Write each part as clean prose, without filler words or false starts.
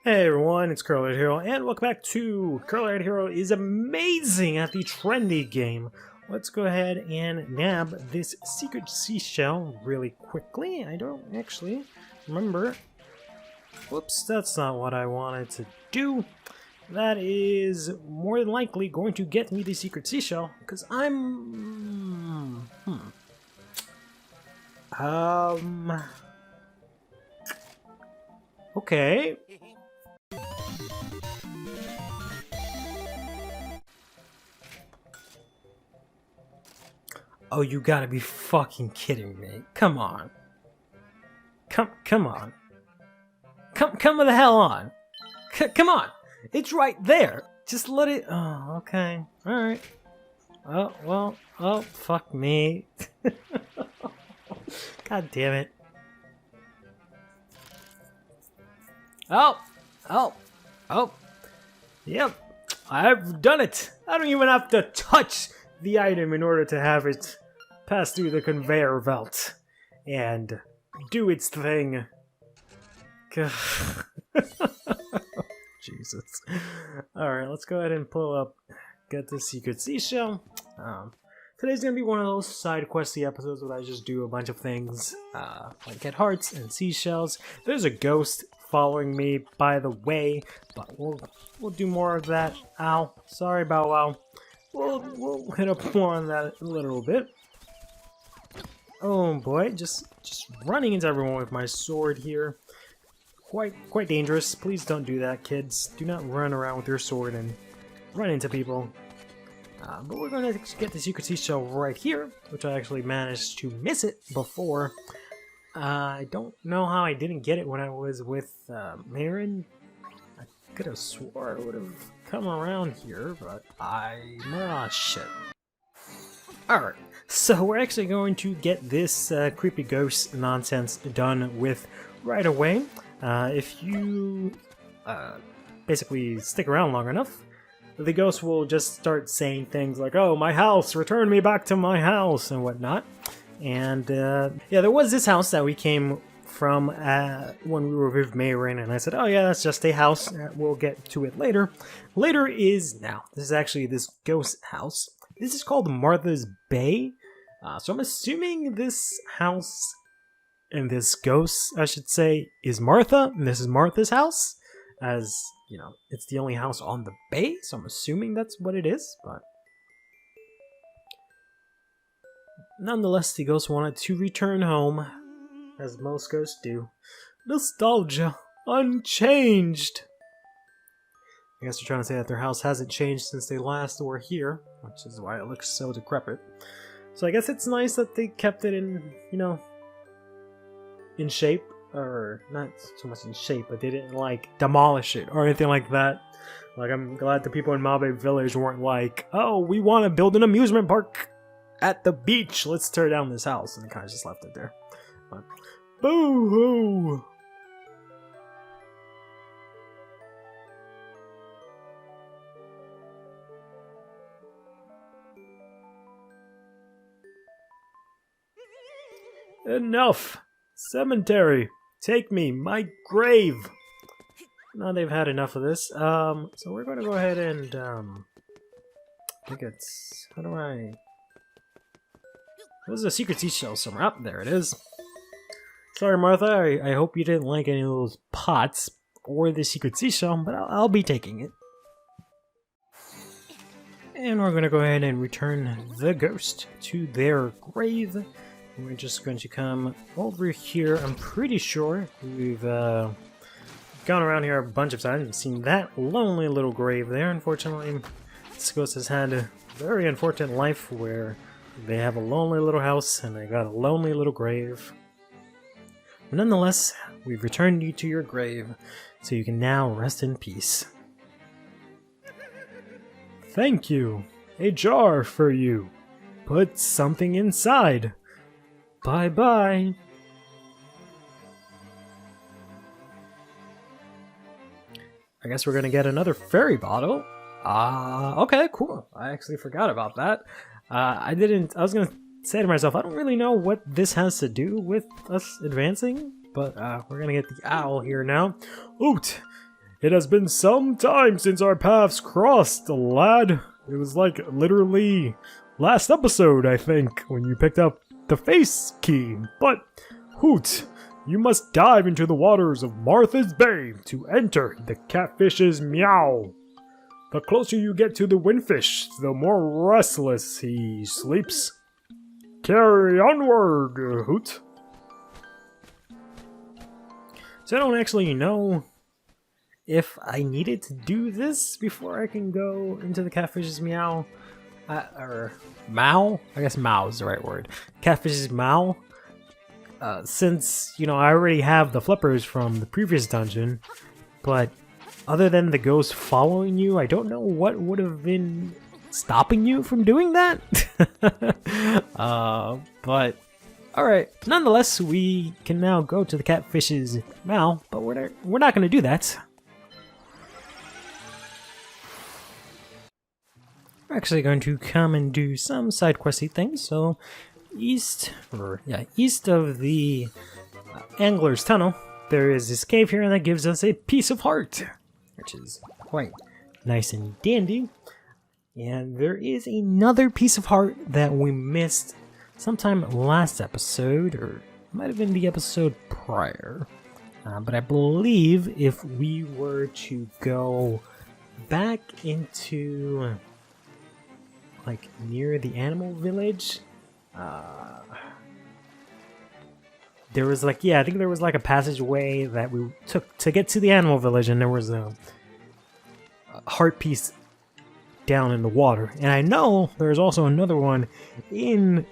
Hey everyone, it's CurlyHairedHero, and welcome back to CurlyHairedHero is amazing at the trendy game. Let's go ahead and nab this secret seashell really quickly. I don't actually remember. Whoops, that's not what I wanted to do. That is more than likely going to get me the secret seashell, because I'm... Okay. Oh, you gotta be fucking kidding me. Come on. Come on. Come the hell on. Come on. It's right there. Just let it... Oh, okay. Alright. Oh, well. Oh, fuck me. God damn it. Oh. Yep. I've done it. I don't even have to touch the item in order to have it pass through the conveyor belt and do its thing. Jesus. Alright, let's go ahead and pull up, get the secret seashell. Today's gonna be one of those side questy episodes where I just do a bunch of things, like get hearts and seashells. There's a ghost following me, by the way, but we'll do more of that. Ow, sorry, Bow Wow. We'll hit up more on that a little bit. Oh boy, just running into everyone with my sword here. Quite dangerous. Please don't do that, kids. Do not run around with your sword and run into people. But we're going to get the secret seashell right here, which I actually managed to miss it before. I don't know how I didn't get it when I was with Marin. I could have swore I would have come around here, but shit. Alright, so we're actually going to get this creepy ghost nonsense done with right away. If you basically stick around long enough, the ghost will just start saying things like, "Oh, my house, return me back to my house," and whatnot. And yeah, there was this house that we came from when we were with Mayrin, and I said, "Oh yeah, that's just a house. We'll get to it later." Later is now. This is actually this ghost house. This is called Martha's Bay. So I'm assuming this house and this ghost, I should say, is Martha, and this is Martha's house, as you know, it's the only house on the bay. So I'm assuming that's what it is, but. Nonetheless, the ghost wanted to return home, as most ghosts do. Nostalgia, unchanged. I guess they're trying to say that their house hasn't changed since they last were here, which is why it looks so decrepit. So I guess it's nice that they kept it in, you know, in shape, or not so much in shape, but they didn't like demolish it or anything like that. Like, I'm glad the people in Mabe Village weren't like, "Oh, we want to build an amusement park at the beach, let's tear down this house," and they kind of just left it there. But, boo-hoo! Enough! Cemetery! Take me! My grave! Now they've had enough of this. So we're going to go ahead and, I think it's... How do I... There's a secret seashell somewhere. Up there it is. Sorry, Martha. I hope you didn't like any of those pots or the secret seashell, but I'll be taking it. And we're going to go ahead and return the ghost to their grave. And we're just going to come over here. I'm pretty sure we've gone around here a bunch of times and seen that lonely little grave there. Unfortunately, this ghost has had a very unfortunate life where they have a lonely little house, and they got a lonely little grave. But nonetheless, we've returned you to your grave, so you can now rest in peace. Thank you. A jar for you. Put something inside. Bye-bye. I guess we're gonna get another fairy bottle. Okay, cool. I actually forgot about that. I was gonna say to myself, I don't really know what this has to do with us advancing, but we're gonna get the owl here now. Oot! It has been some time since our paths crossed, lad. It was like literally last episode, I think, when you picked up the face key. But, Hoot, you must dive into the waters of Martha's Bay to enter the catfish's meow. The closer you get to the windfish, the more restless he sleeps. Carry onward, Hoot. So I don't actually know if I needed to do this before I can go into the catfish's meow. Or Mao? I guess Mao is the right word. Catfish's Mao. Since, I already have the flippers from the previous dungeon, but other than the ghost following you, I don't know what would have been stopping you from doing that. But alright, nonetheless, we can now go to the catfish's mouth, but we're not going to do that. We're actually going to come and do some side questy things. So east of the Angler's Tunnel, there is this cave here that gives us a piece of heart, which is quite nice and dandy. And there is another piece of heart that we missed sometime last episode, or it might have been the episode prior. But I believe if we were to go back into like near the animal village, there was like, I think there was like a passageway that we took to get to the animal village, and there was a heart piece down in the water. And I know there's also another one in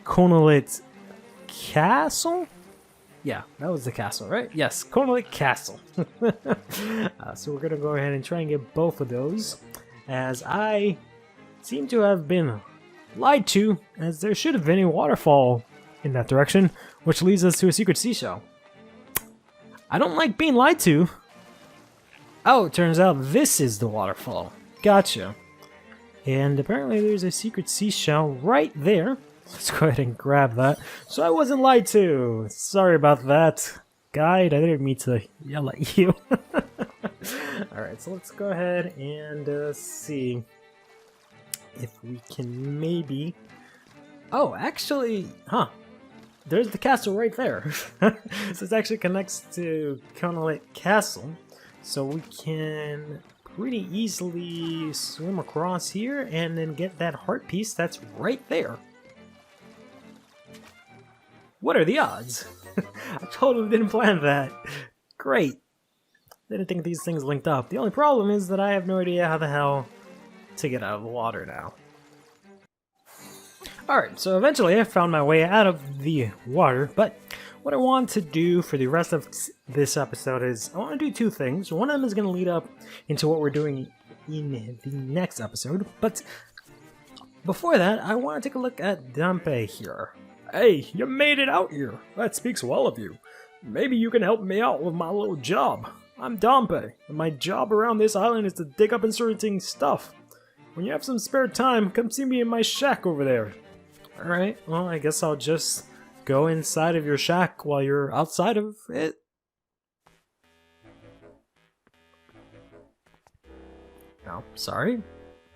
Conolit Castle? Yeah, that was the castle, right? Yes, Conolit Castle. So we're gonna go ahead and try and get both of those, as I seem to have been lied to, as there should have been a waterfall in that direction, which leads us to a secret seashell. I don't like being lied to. Oh, it turns out this is the waterfall. Gotcha. And apparently there's a secret seashell right there. Let's go ahead and grab that. So I wasn't lied to. Sorry about that, guide. I didn't mean to yell at you. Alright, so let's go ahead and see if we can maybe... Oh, actually, there's the castle right there. So this actually connects to Conolit Castle. So we can pretty easily swim across here and then get that heart piece that's right there. What are the odds? I totally didn't plan that. Great. Didn't think these things linked up. The only problem is that I have no idea how the hell to get out of the water now. Alright, so eventually I found my way out of the water, but what I want to do for the rest of this episode is I want to do two things. One of them is going to lead up into what we're doing in the next episode, but before that, I want to take a look at Dampe here. Hey, you made it out here. That speaks well of you. Maybe you can help me out with my little job. I'm Dampe, and my job around this island is to dig up interesting stuff. When you have some spare time, come see me in my shack over there. Alright, well, I guess I'll just go inside of your shack while you're outside of it. No, sorry.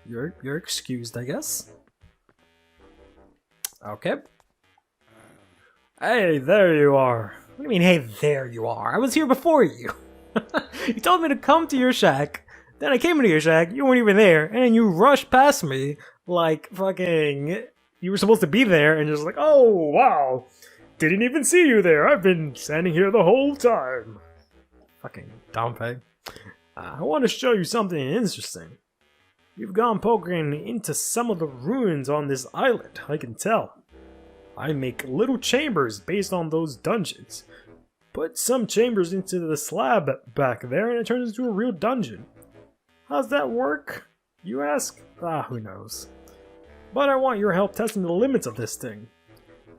You're excused, I guess. Okay. Hey, there you are. What do you mean, hey, there you are? I was here before you. You told me to come to your shack. Then I came into your shack, you weren't even there, and then you rushed past me like fucking... You were supposed to be there, and just like, oh, wow. Didn't even see you there. I've been standing here the whole time. Fucking Dampe. I want to show you something interesting. You've gone poking into some of the ruins on this island, I can tell. I make little chambers based on those dungeons. Put some chambers into the slab back there and it turns into a real dungeon. How's that work? You ask? Who knows. But I want your help testing the limits of this thing.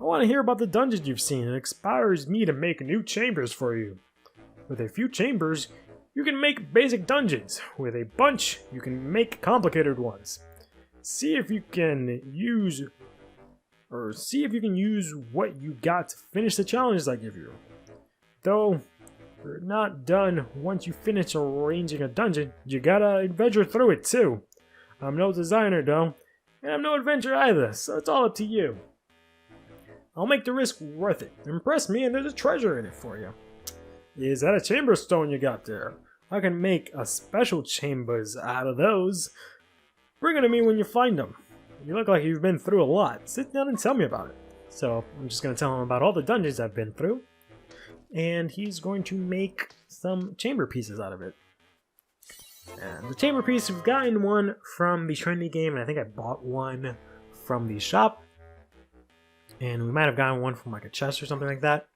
I want to hear about the dungeons you've seen. It inspires me to make new chambers for you. With a few chambers, you can make basic dungeons. With a bunch, you can make complicated ones. See if you can use what you got to finish the challenges I give you. Though, You're not done once you finish arranging a dungeon. You gotta adventure through it too. I'm no designer though, and I'm no adventurer either, so it's all up to you. I'll make the risk worth it. Impress me and there's a treasure in it for you. Is that a chamber stone you got there? I can make a special chambers out of those. Bring it to me when you find them. You look like you've been through a lot. Sit down and tell me about it. So I'm just going to tell him about all the dungeons I've been through. And he's going to make some chamber pieces out of it. And the chamber piece, we've gotten one from the trendy game, and I think I bought one from the shop. And we might have gotten one from like a chest or something like that.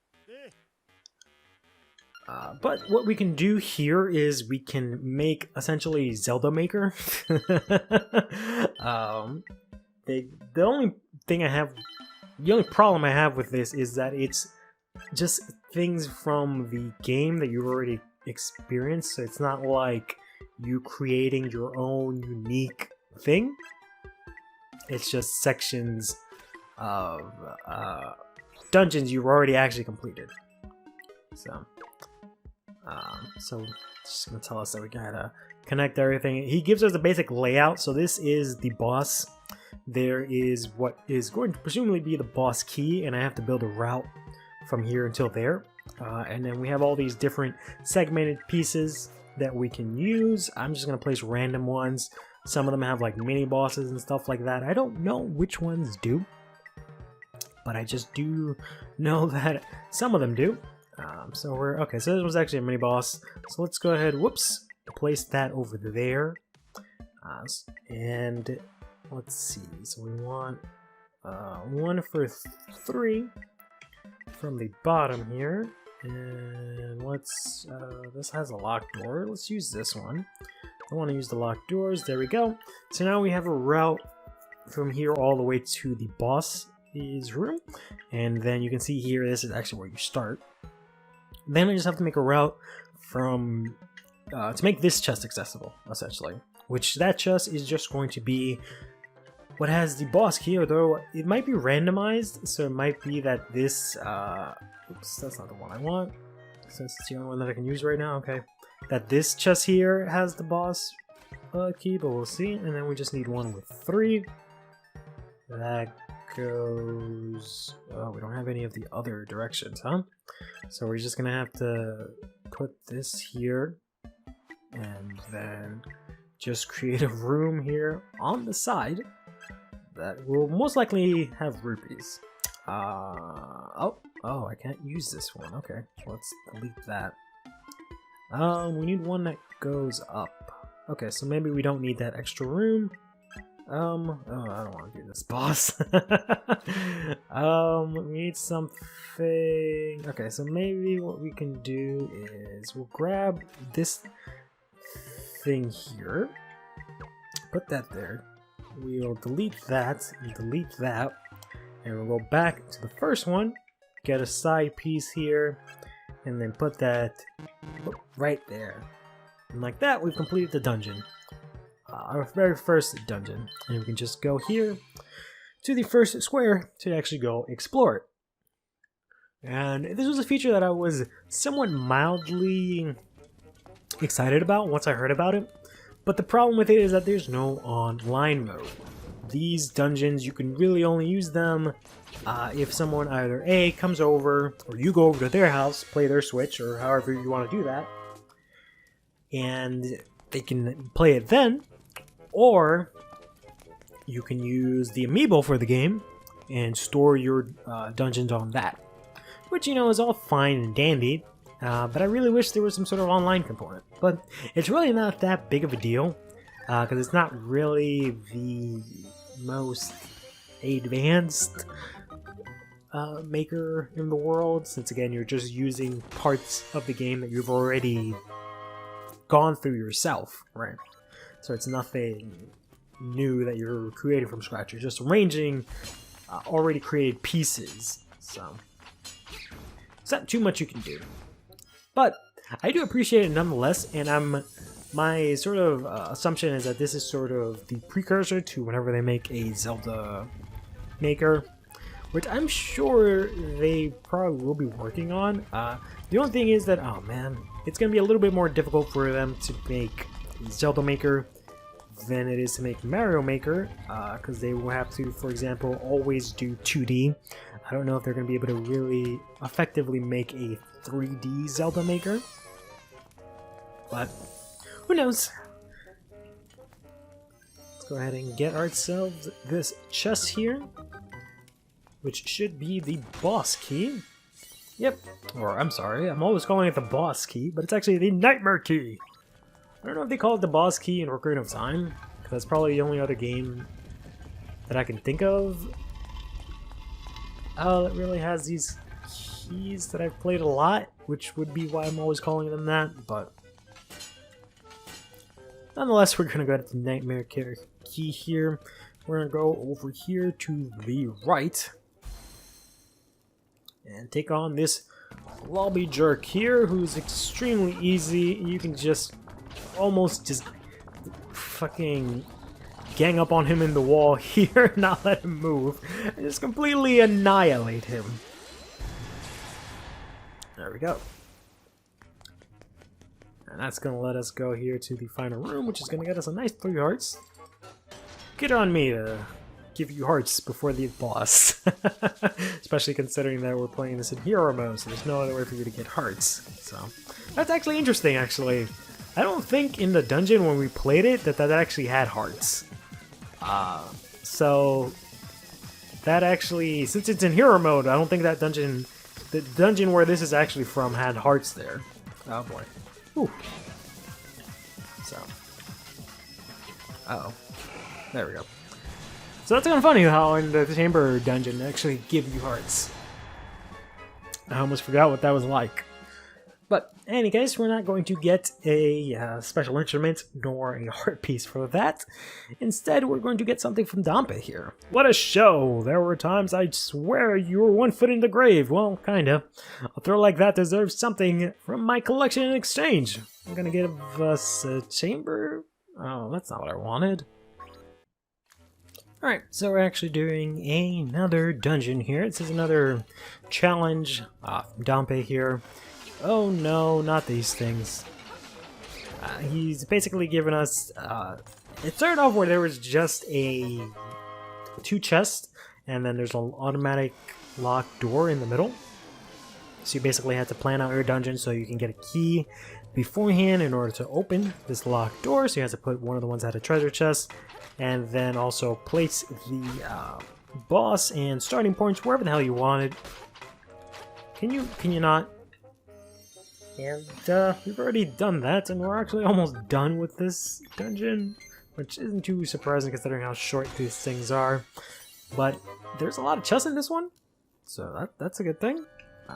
But what we can do here is we can make essentially Zelda Maker. The only problem I have with this is that it's just things from the game that you've already experienced. So it's not like you creating your own unique thing. It's just sections of dungeons you've already actually completed. So it's just gonna tell us that we gotta connect everything. He gives us a basic layout. So this is the boss. There is what is going to presumably be the boss key, and I have to build a route from here until there. And then we have all these different segmented pieces that we can use. I'm just gonna place random ones. Some of them have like mini bosses and stuff like that. I don't know which ones do, but I just do know that some of them do. So this was actually a mini boss. So let's go ahead, place that over there. And let's see. So we want 1 for 3 from the bottom here. And let's, this has a locked door. Let's use this one. I want to use the locked doors. There we go. So now we have a route from here all the way to the boss's room. And then you can see here, this is actually where you start. Then I just have to make a route from to make this chest accessible, essentially. Which that chest is just going to be what has the boss key, although it might be randomized, so it might be that this oops, that's not the one I want, since it's the only one that I can use right now. Okay, that this chest here has the boss key, but we'll see. And then we just need 1 with 3. That goes, oh, we don't have any of the other directions, huh? So we're just gonna have to put this here and then just create a room here on the side that will most likely have rupees. Oh, I can't use this one. Okay, let's delete that. We need one that goes up. Okay, so maybe we don't need that extra room. Oh, I don't want to do this, boss. We need something. Okay, so maybe what we can do is we'll grab this thing here, put that there. We'll delete that and delete that, and we'll go back to the first one, get a side piece here, and then put that right there. And like that, we've completed the dungeon. Our very first dungeon, and we can just go here to the first square to actually go explore it. And this was a feature that I was somewhat mildly excited about once I heard about it, but the problem with it is that there's no online mode. These dungeons, you can really only use them if someone either A, comes over, or you go over to their house, play their Switch, or however you want to do that, and they can play it then. Or you can use the amiibo for the game and store your dungeons on that. Which, you know, is all fine and dandy, but I really wish there was some sort of online component. But it's really not that big of a deal, because it's not really the most advanced maker in the world, since again, you're just using parts of the game that you've already gone through yourself, right? So it's nothing new that you're creating from scratch. You're just arranging already created pieces. So it's not too much you can do. But I do appreciate it nonetheless, and my sort of assumption is that this is sort of the precursor to whenever they make a Zelda Maker, which I'm sure they probably will be working on. The only thing is that, oh man, it's going to be a little bit more difficult for them to make Zelda Maker than it is to make Mario Maker, because they will have to, for example, always do 2D. I don't know if they're going to be able to really effectively make a 3D Zelda Maker, but who knows? Let's go ahead and get ourselves this chest here, which should be the boss key. Yep, or I'm sorry, I'm always calling it the boss key, but it's actually the nightmare key. I don't know if they call it the boss key in Ocarina of Time, because that's probably the only other game that I can think of that really has these keys that I've played a lot, which would be why I'm always calling them that, but nonetheless, we're going to go to the nightmare key here. We're going to go over here to the right and take on this lobby jerk here, who's extremely easy. You can just almost just fucking gang up on him in the wall here, not let him move, and just completely annihilate him. There we go. And that's gonna let us go here to the final room, which is gonna get us a nice 3 hearts. Get on me to give you hearts before the boss. Especially considering that we're playing this in hero mode, so there's no other way for you to get hearts. So that's actually interesting, actually. I don't think in the dungeon when we played it that actually had hearts. So that actually, since it's in hero mode, I don't think that dungeon, the dungeon where this is actually from, had hearts there. Oh boy. Ooh. So. Uh-oh. There we go. So that's kind of funny how in the chamber dungeon they actually give you hearts. I almost forgot what that was like. But in any case, we're not going to get a special instrument nor a heart piece for that. Instead, we're going to get something from Dampe here. What a show! There were times I'd swear you were 1 foot in the grave. Well, kinda. A throw like that deserves something from my collection in exchange. I'm gonna give us a chamber? Oh, that's not what I wanted. Alright, so we're actually doing another dungeon here. This is another challenge from Dampe here. Oh no, not these things. He's basically given us... it started off where there was just 2 chests, and then there's an automatic locked door in the middle. So you basically have to plan out your dungeon so you can get a key beforehand in order to open this locked door. So you have to put one of the ones that had a treasure chest, and then also place the boss and starting points wherever the hell you wanted. Can you not? And we've already done that, and we're actually almost done with this dungeon, which isn't too surprising considering how short these things are. But there's a lot of chests in this one, so that's a good thing.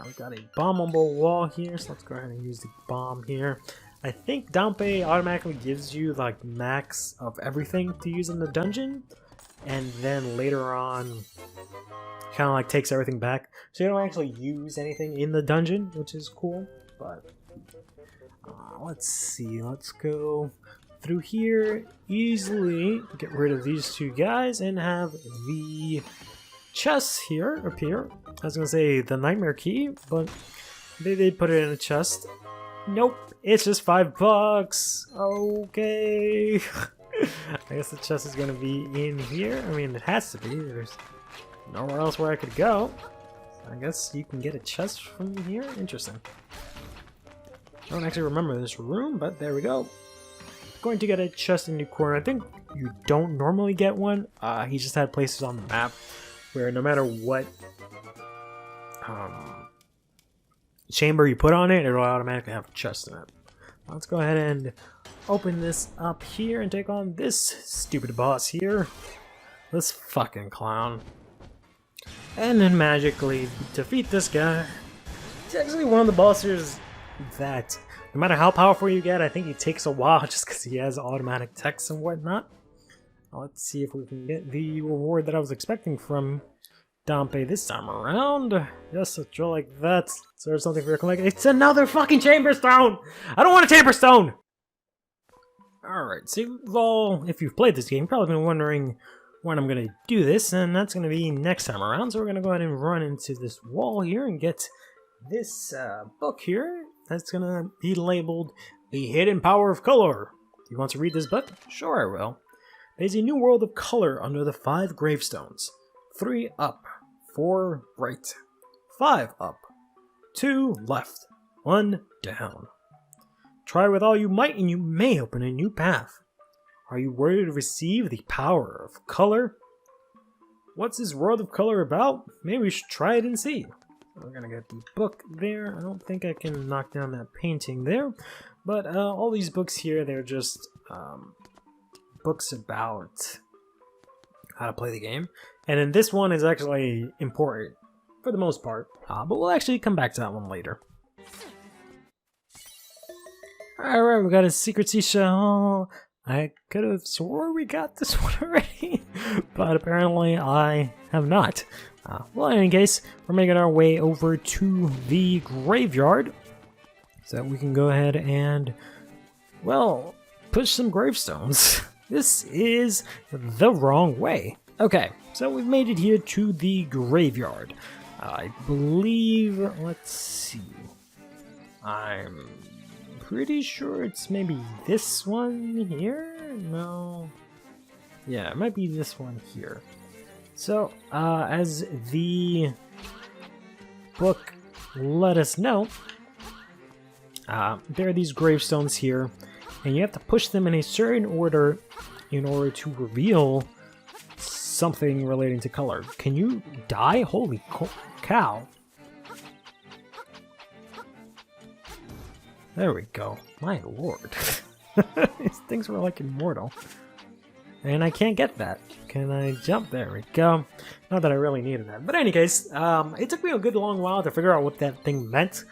We've got a bombable wall here, so let's go ahead and use the bomb here. I think Dampe automatically gives you like max of everything to use in the dungeon, and then later on kind of like takes everything back, so you don't actually use anything in the dungeon, which is cool. But let's see, let's go through here easily, get rid of these 2 guys, and have the chests here appear. I was gonna say the nightmare key, but they did put it in a chest. Nope, it's just $5. Okay. I guess the chest is gonna be in here. I mean, it has to be. There's nowhere else where I could go. I guess you can get a chest from here. Interesting. I don't actually remember this room, but there we go. Going to get a chest in the corner. I think you don't normally get one. He just had places on the map where no matter what chamber you put on it, it'll automatically have a chest in it. Let's go ahead and open this up here and take on this stupid boss here. This fucking clown. And then magically defeat this guy. He's actually one of the bosses that, no matter how powerful you get, I think it takes a while just because he has automatic text and whatnot. Let's see if we can get the reward that I was expecting from Dampe this time around. Yes, a drill like that. So there's something for your collection. It's another fucking chamber stone! I don't want a chamber stone! Alright, so if you've played this game, you've probably been wondering when I'm going to do this, and that's going to be next time around. So we're going to go ahead and run into this wall here and get this book here. That's going to be labeled The Hidden Power of Color. Do you want to read this book? Sure, I will. There's a new world of color under the 5 gravestones. 3 up, 4 right, 5 up, 2 left, 1 down. Try with all you might and you may open a new path. Are you ready to receive the power of color? What's this world of color about? Maybe we should try it and see. We're gonna get the book there. I don't think I can knock down that painting there. But all these books here, they're just books about how to play the game. And then this one is actually important for the most part. But we'll actually come back to that one later. Alright, we got a secret seashell. I could have swore we got this one already, but apparently I have not. Well, in any case, we're making our way over to the graveyard so that we can go ahead and, well, push some gravestones. This is the wrong way. Okay, so we've made it here to the graveyard. I believe, let's see, I'm pretty sure it's maybe this one here? No. Yeah, it might be this one here. So, as the book let us know, there are these gravestones here, and you have to push them in a certain order in order to reveal something relating to color. Can you die? Holy cow. There we go. My lord. These things were like immortal. And I can't get that. Can I jump? There we go. Not that I really needed that. But in any case, it took me a good long while to figure out what that thing meant.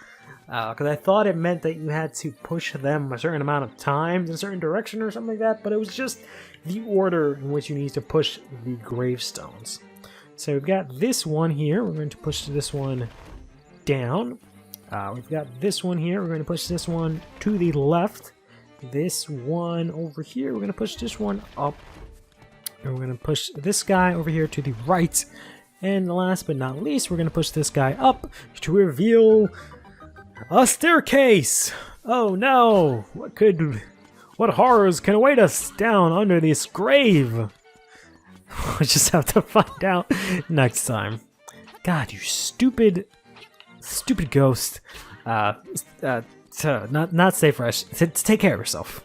Because I thought it meant that you had to push them a certain amount of times in a certain direction or something like that. But it was just the order in which you need to push the gravestones. So we've got this one here. We're going to push this one down. We've got this one here. We're going to push this one to the left. This one over here, we're going to push this one up. And we're going to push this guy over here to the right. And last but not least, we're going to push this guy up to reveal a staircase. Oh no! What horrors can await us down under this grave? We'll just have to find out next time. God, you stupid ghost. Not stay fresh. Take care of yourself.